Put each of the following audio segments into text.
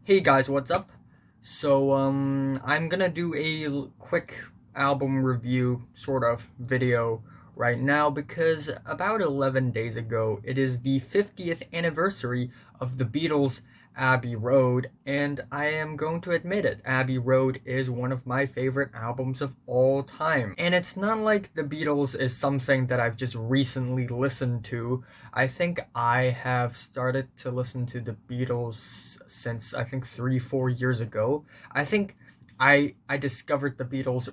Hey guys, what's up? I'm gonna do a quick album review sort of video right now because about 11 days ago, it is the 50th anniversary of the Beatles' Abbey Road, and I am going to admit it. Abbey Road is one of my favorite albums of all time. And it's not like the Beatles is something that I've just recently listened to. I think I have started to listen to the Beatles since I think 3, 4 years ago. I think I discovered the Beatles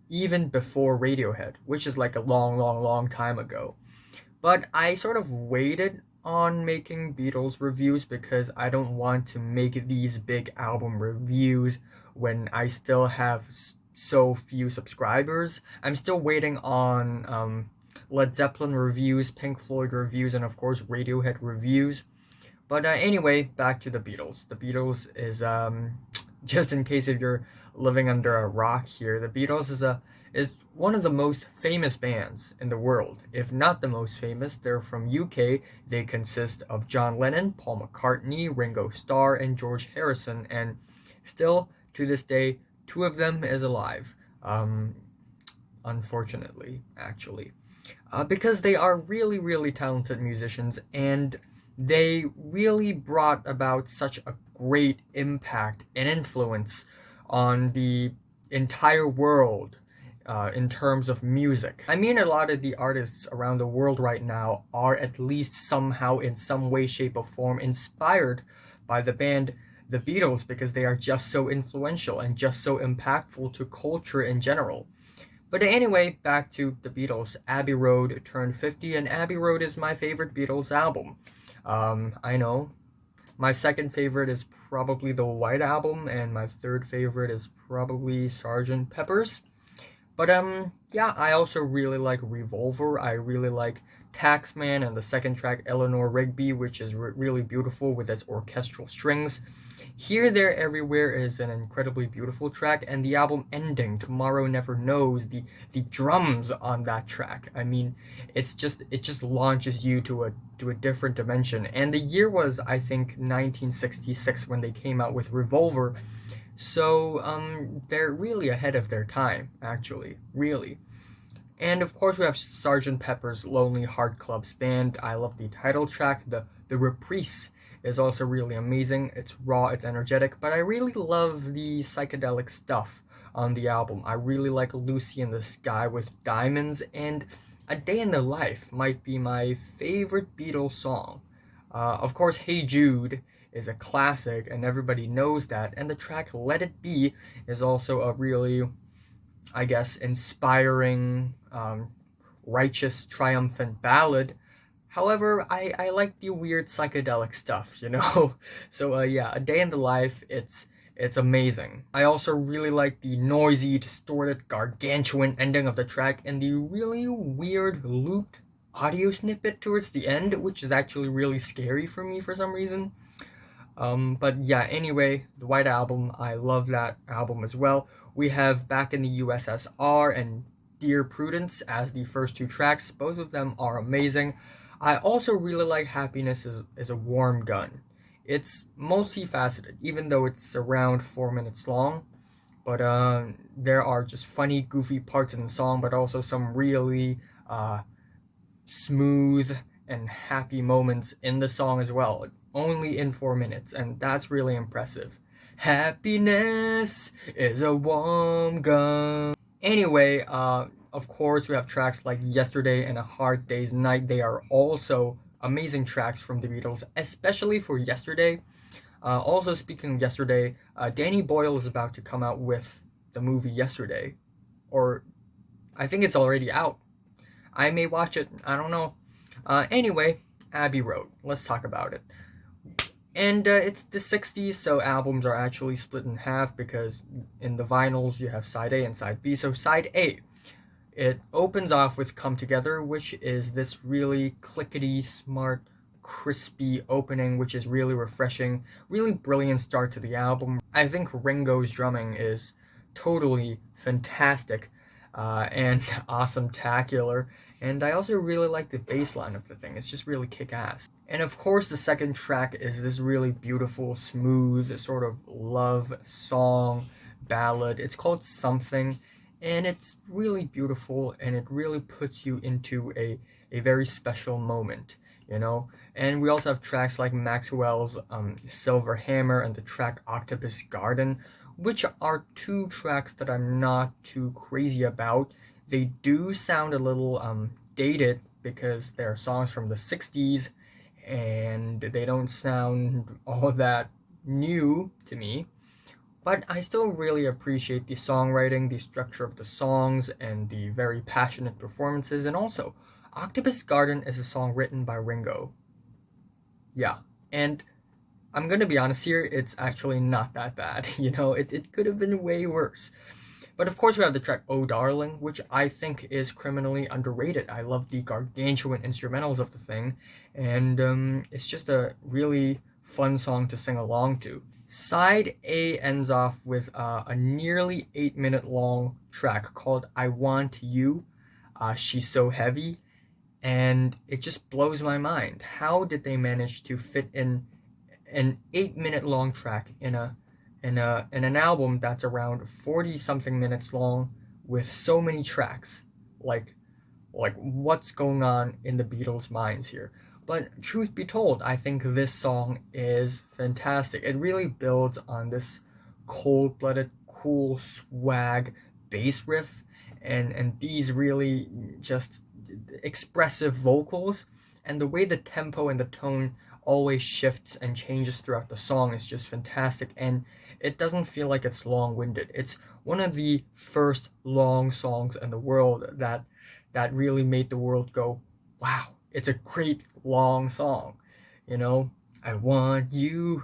even before Radiohead, which is like a long, long, long time ago. But I sort of waited on making Beatles reviews because I don't want to make these big album reviews when I still have so few subscribers. I'm still waiting on Led Zeppelin reviews, Pink Floyd reviews, and of course Radiohead reviews. But anyway, back to the Beatles. The Beatles is just in case if you're living under a rock here, the Beatles is one of the most famous bands in the world. If not the most famous, they're from UK. They consist of John Lennon, Paul McCartney, Ringo Starr, and George Harrison, and still to this day, two of them is alive. Unfortunately, actually, because they are really, really talented musicians, and they really brought about such a great impact and influence on the entire world in terms of music. I mean, a lot of the artists around the world right now are at least somehow, in some way, shape, or form, inspired by the band The Beatles because they are just so influential and just so impactful to culture in general. But anyway, back to the Beatles. Abbey Road turned 50, and Abbey Road is my favorite Beatles album. I know. My second favorite is probably the White Album, and my third favorite is probably Sgt. Pepper's. But yeah, I also really like Revolver. I really like Taxman and the second track Eleanor Rigby, which is really beautiful with its orchestral strings. Here, There, Everywhere is an incredibly beautiful track, and the album ending, Tomorrow Never Knows, the drums on that track. I mean, it just launches you to a different dimension. And the year was, I think, 1966 when they came out with Revolver. So they're really ahead of their time, actually, really. And of course, we have Sgt. Pepper's Lonely Heart Club's Band. I love the title track. The reprise is also really amazing. It's raw, it's energetic, but I really love the psychedelic stuff on the album. I really like Lucy in the Sky with Diamonds, and A Day in the Life might be my favorite Beatles song. Of course, Hey Jude is a classic, and everybody knows that. And the track Let It Be is also a really, I guess, inspiring, righteous, triumphant ballad. However, I like the weird psychedelic stuff, you know? So, yeah, A Day in the Life, it's amazing. I also really like the noisy, distorted, gargantuan ending of the track and the really weird looped audio snippet towards the end, which is actually really scary for me for some reason. But yeah, anyway, the White Album, I love that album as well. We have Back in the USSR and Dear Prudence as the first two tracks. Both of them are amazing. I also really like Happiness is a Warm Gun. It's multifaceted, even though it's around 4 minutes long. But there are just funny, goofy parts in the song, but also some really smooth and happy moments in the song as well, only in 4 minutes, and that's really impressive. Happiness is a warm gun. Anyway, of course, we have tracks like Yesterday and A Hard Day's Night. They are also amazing tracks from the Beatles, especially for Yesterday. Also, speaking of Yesterday, Danny Boyle is about to come out with the movie Yesterday, or I think it's already out. I may watch it. I don't know. Anyway, Abbey Road. Let's talk about it. And it's the 60s, so albums are actually split in half because in the vinyls you have side A and side B. So side A, it opens off with Come Together, which is this really clickety, smart, crispy opening, which is really refreshing. Really brilliant start to the album. I think Ringo's drumming is totally fantastic and awesome-tacular. And I also really like the bass line of the thing. It's just really kick-ass. And of course, the second track is this really beautiful, smooth, sort of love song, ballad. It's called Something, and it's really beautiful, and it really puts you into a very special moment, you know? And we also have tracks like Maxwell's Silver Hammer and the track Octopus Garden, which are two tracks that I'm not too crazy about. They do sound a little dated because they're songs from the 60s and they don't sound all that new to me. But I still really appreciate the songwriting, the structure of the songs, and the very passionate performances. And also, Octopus Garden is a song written by Ringo. Yeah. And I'm gonna be honest here, it's actually not that bad. It could have been way worse. But of course, we have the track Oh Darling, which I think is criminally underrated. I love the gargantuan instrumentals of the thing, and it's just a really fun song to sing along to. Side A ends off with a nearly 8-minute long track called I Want You. She's So Heavy, and it just blows my mind. How did they manage to fit in an 8-minute long track in an album that's around 40 something minutes long with so many tracks? Like what's going on in the Beatles' minds here? But truth be told, I think this song is fantastic. It really builds on this cold-blooded, cool swag bass riff and these really just expressive vocals, and the way the tempo and the tone always shifts and changes throughout the song is just fantastic, and it doesn't feel like it's long-winded. It's one of the first long songs in the world that really made the world go, wow, it's a great long song. I want you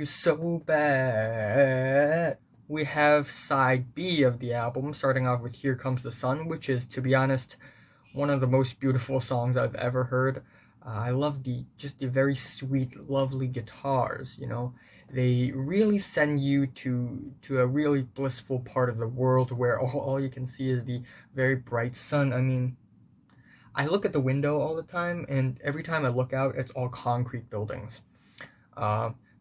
so bad. We have side B of the album, starting off with Here Comes the Sun, which is, to be honest, one of the most beautiful songs I've ever heard. I love the very sweet, lovely guitars. They really send you to a really blissful part of the world where all you can see is the very bright sun. I mean, I look at the window all the time, and every time I look out, it's all concrete buildings.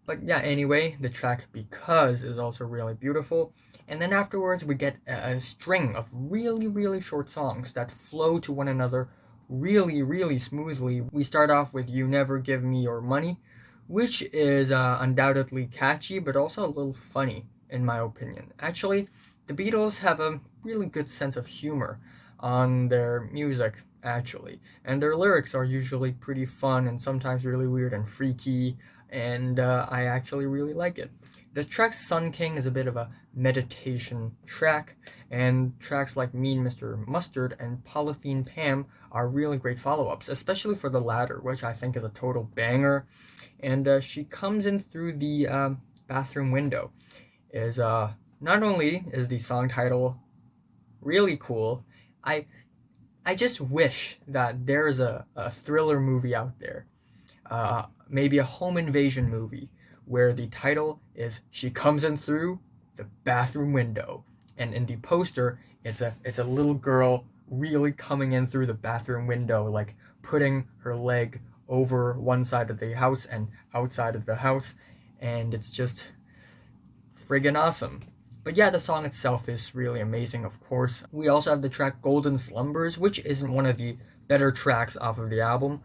But yeah, anyway, the track Because is also really beautiful. And then afterwards, we get a string of really, really short songs that flow to one another really, really smoothly. We start off with You Never Give Me Your Money, which is undoubtedly catchy, but also a little funny, in my opinion. Actually, the Beatles have a really good sense of humor on their music, actually. And their lyrics are usually pretty fun and sometimes really weird and freaky, and I actually really like it. The track Sun King is a bit of a meditation track, and tracks like Mean Mr. Mustard and Polythene Pam are really great follow-ups, especially for the latter, which I think is a total banger. And she comes in through the bathroom window. Not only is the song title really cool, I just wish that there's a thriller movie out there, maybe a home invasion movie, where the title is She Comes In Through the Bathroom Window, and in the poster it's a little girl really coming in through the bathroom window, like putting her leg over one side of the house and outside of the house, and it's just friggin' awesome. But yeah, the song itself is really amazing, of course. We also have the track Golden Slumbers, which isn't one of the better tracks off of the album,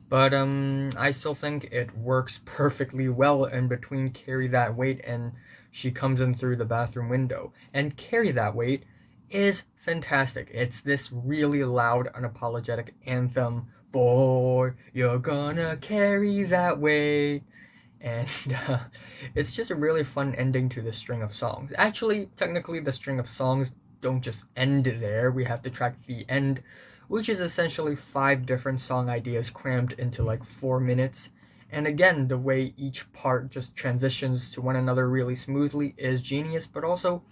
but I still think it works perfectly well in between Carry That Weight and She Comes In Through the Bathroom Window. And Carry That Weight is fantastic. It's this really loud, unapologetic anthem. Boy, you're gonna carry that weight. And it's just a really fun ending to the string of songs. Actually, technically, the string of songs don't just end there. We have to track The End, which is essentially 5 different song ideas crammed into like 4 minutes. And again, the way each part just transitions to one another really smoothly is genius, but also,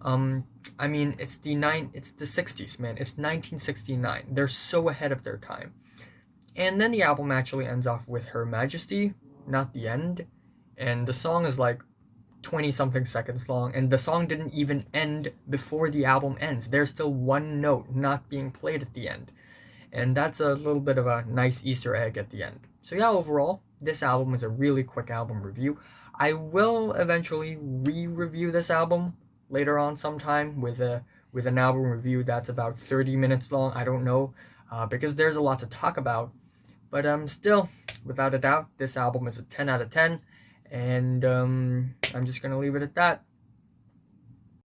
I mean, it's the 60s, man. It's 1969. They're so ahead of their time. And then the album actually ends off with Her Majesty, not The End, and the song is like 20 something seconds long, and the song didn't even end before the album ends. There's still one note not being played at the end. and that's a little bit of a nice Easter egg at the end. So yeah, overall, this album is a really quick album review. I will eventually re-review this album later on sometime with an album review that's about 30 minutes long. I don't know, because there's a lot to talk about. But still, without a doubt, this album is a 10 out of 10, and I'm just gonna leave it at that.